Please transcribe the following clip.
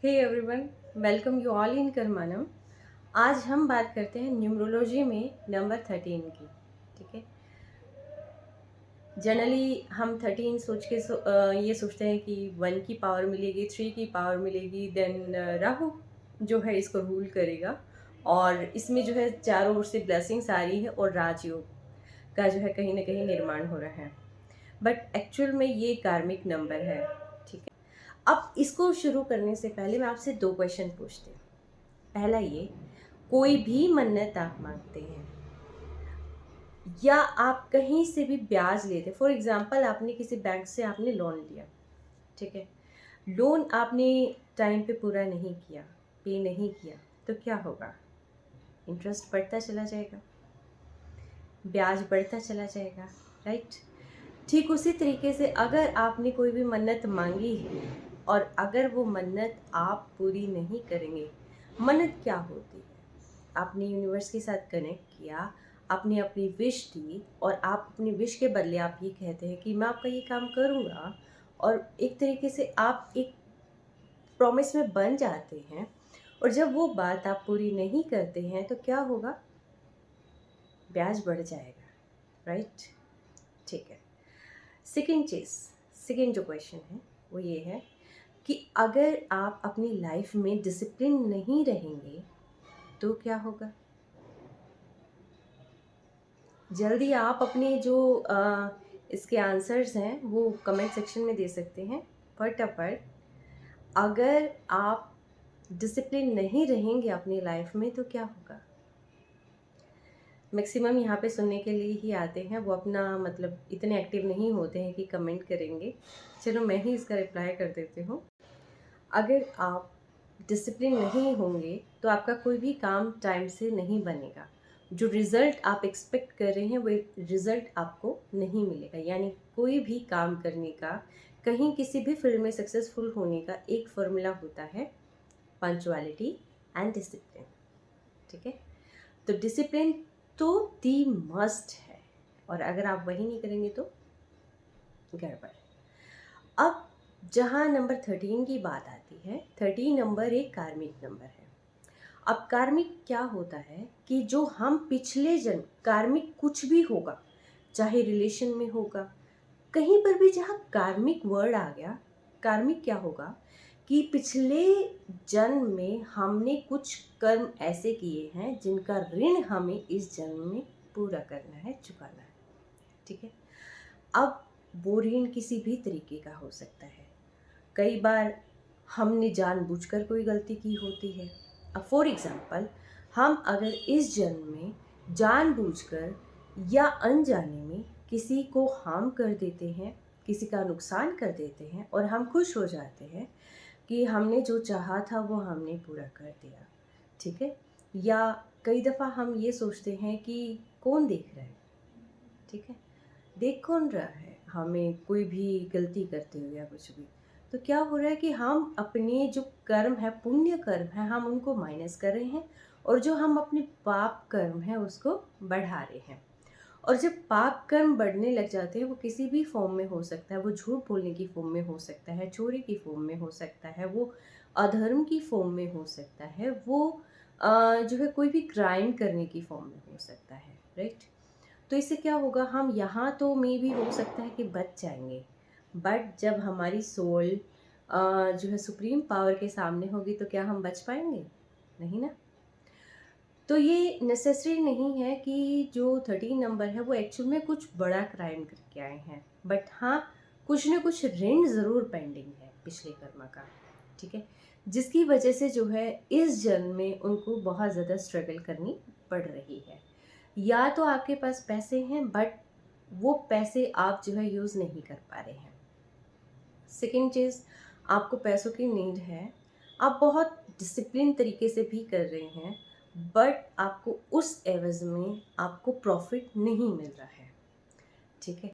Hey everyone, welcome you all in Karmanam. आज हम बात करते हैं न्यूमरोलॉजी में नंबर 13 की। ठीक है। जनरली हम 13 सोच के ये सोचते हैं कि 1 की पावर मिलेगी, 3 की पावर मिलेगी, देन राहु जो है इसको रूल करेगा और इसमें जो है चारों ओर से ब्लेसिंग्स आ रही है और राजयोग का जो है कहीं ना कहीं निर्माण हो रहा है। बट एक्चुअल में ये कार्मिक नंबर है। ठीक है। अब इसको शुरू करने से पहले मैं आपसे दो क्वेश्चन पूछती हूँ। पहला ये, कोई भी मन्नत आप मांगते हैं या आप कहीं से भी ब्याज लेते, फॉर एग्जांपल आपने किसी बैंक से आपने लोन लिया। ठीक है। लोन आपने टाइम पे पूरा नहीं किया, पे नहीं किया, तो क्या होगा? इंटरेस्ट बढ़ता चला जाएगा, ब्याज बढ़ता चला जाएगा, राइट। ठीक उसी तरीके से अगर आपने कोई भी मन्नत मांगी है और अगर वो मन्नत आप पूरी नहीं करेंगे, मन्नत क्या होती है? आपने यूनिवर्स के साथ कनेक्ट किया, आपने अपनी विश दी और आप अपनी विश के बदले आप ये कहते हैं कि मैं आपका ये काम करूँगा, और एक तरीके से आप एक प्रॉमिस में बन जाते हैं और जब वो बात आप पूरी नहीं करते हैं तो क्या होगा? ब्याज बढ़ जाएगा, राइट। ठीक है। सेकेंड चीज़, सेकेंड जो क्वेश्चन है वो ये है कि अगर आप अपनी लाइफ में डिसिप्लिन नहीं रहेंगे तो क्या होगा? जल्दी आप अपने जो इसके आंसर्स हैं वो कमेंट सेक्शन में दे सकते हैं फटाफट। अगर आप डिसिप्लिन नहीं रहेंगे अपनी लाइफ में तो क्या होगा? मैक्सिमम यहाँ पे सुनने के लिए ही आते हैं, वो अपना मतलब इतने एक्टिव नहीं होते हैं कि कमेंट करेंगे। चलो मैं ही इसका रिप्लाई कर देती हूँ। अगर आप डिसिप्लिन नहीं होंगे तो आपका कोई भी काम टाइम से नहीं बनेगा। जो रिज़ल्ट आप एक्सपेक्ट कर रहे हैं वो रिज़ल्ट आपको नहीं मिलेगा। यानी कोई भी काम करने का, कहीं किसी भी फील्ड में सक्सेसफुल होने का एक फॉर्मूला होता है, पंक्चुअलिटी एंड डिसिप्लिन। ठीक है। तो डिसिप्लिन तो दी मस्ट है और अगर आप वही नहीं करेंगे तो गड़बड़। अब जहाँ नंबर 13 की बात आती है, 13 नंबर एक कार्मिक नंबर है। अब कार्मिक क्या होता है कि जो हम पिछले जन्म, कार्मिक कुछ भी होगा, चाहे रिलेशन में होगा, कहीं पर भी जहाँ कार्मिक वर्ड आ गया, कार्मिक क्या होगा कि पिछले जन्म में हमने कुछ कर्म ऐसे किए हैं जिनका ऋण हमें इस जन्म में पूरा करना है, चुकाना है। ठीक है। अब वो ऋण किसी भी तरीके का हो सकता है। कई बार हमने जानबूझकर कोई गलती की होती है। अब फॉर एग्जांपल, हम अगर इस जन्म में जानबूझकर या अनजाने में किसी को हार्म कर देते हैं, किसी का नुकसान कर देते हैं और हम खुश हो जाते हैं कि हमने जो चाहा था वो हमने पूरा कर दिया। ठीक है। या कई दफ़ा हम ये सोचते हैं कि कौन देख रहा है। ठीक है। देख कौन रहा है हमें कोई भी गलती करते हुए या कुछ भी? तो क्या हो रहा है कि हम अपने जो कर्म है, पुण्य कर्म है, हम उनको माइनस कर रहे हैं और जो हम अपने पाप कर्म है उसको बढ़ा रहे हैं। और जब पाप कर्म बढ़ने लग जाते हैं, वो किसी भी फॉर्म में हो सकता है, वो झूठ बोलने की फॉर्म में हो सकता है, चोरी की फॉर्म में हो सकता है, वो अधर्म की फॉर्म में हो सकता है, वो जो है कोई भी क्राइम करने की फॉर्म में हो सकता है, राइट। तो इससे क्या होगा, हम यहाँ तो मे भी हो सकता है कि बच जाएंगे, बट जब हमारी सोल जो है सुप्रीम पावर के सामने होगी तो क्या हम बच पाएंगे? नहीं ना। तो ये नेसेसरी नहीं है कि जो 13 नंबर है वो एक्चुअल में कुछ बड़ा क्राइम करके आए हैं, बट हाँ, कुछ ना कुछ ऋण ज़रूर पेंडिंग है पिछले कर्म का। ठीक है। जिसकी वजह से जो है इस जन्म में उनको बहुत ज़्यादा स्ट्रगल करनी पड़ रही है। या तो आपके पास पैसे हैं बट वो पैसे आप जो है यूज़ नहीं कर पा रहे हैं। सेकेंड चीज़, आपको पैसों की नीड है, आप बहुत डिसिप्लिन तरीके से भी कर रहे हैं, बट आपको उस एवज़ में आपको प्रॉफिट नहीं मिल रहा है। ठीक है।